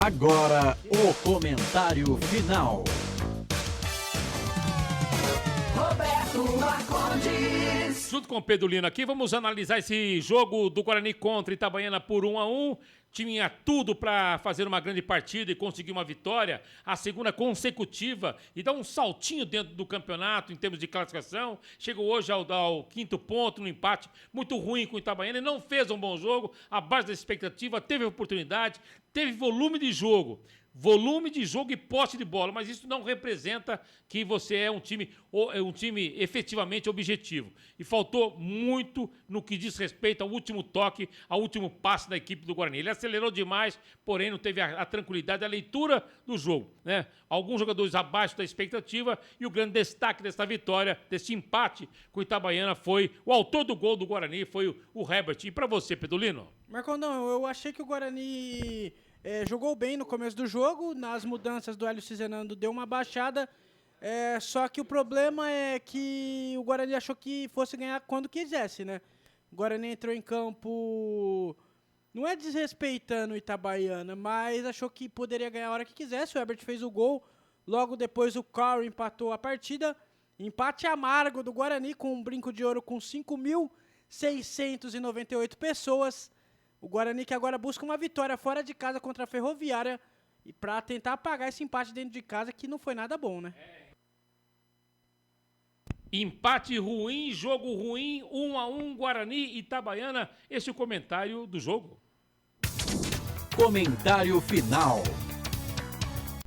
Agora, o comentário final. Roberto Marcondes. Junto com o Pedro Lino aqui, vamos analisar esse jogo do Guarani contra Itabaiana por 1-1. Tinha tudo para fazer uma grande partida e conseguir uma vitória, a segunda consecutiva, e dar um saltinho dentro do campeonato em termos de classificação. Chegou hoje ao quinto ponto, no empate muito ruim com o Itabaiana. Ele não fez um bom jogo, abaixo da expectativa, teve oportunidade, teve volume de jogo. Volume de jogo e posse de bola, mas isso não representa que você é um time efetivamente objetivo. E faltou muito no que diz respeito ao último toque, ao último passe da equipe do Guarani. Ele acelerou demais, porém não teve a tranquilidade, a leitura do jogo, né? Alguns jogadores abaixo da expectativa, e o grande destaque dessa vitória, desse empate com o Itabaiana, foi o autor do gol do Guarani, foi o Herbert. E para você, Pedolino? Marcão, eu achei que o Guarani jogou bem no começo do jogo. Nas mudanças do Hélio Cizenando deu uma baixada, só que o problema é que o Guarani achou que fosse ganhar quando quisesse, né? O Guarani entrou em campo, não é desrespeitando o Itabaiana, mas achou que poderia ganhar a hora que quisesse. O Herbert fez o gol, logo depois o Corey empatou a partida. Empate amargo do Guarani com um brinco de ouro com 5.698 pessoas. O Guarani que agora busca uma vitória fora de casa contra a Ferroviária e para tentar apagar esse empate dentro de casa, que não foi nada bom, né? Empate ruim, jogo ruim, 1-1, Guarani e Itabaiana. Esse é o comentário do jogo. Comentário final.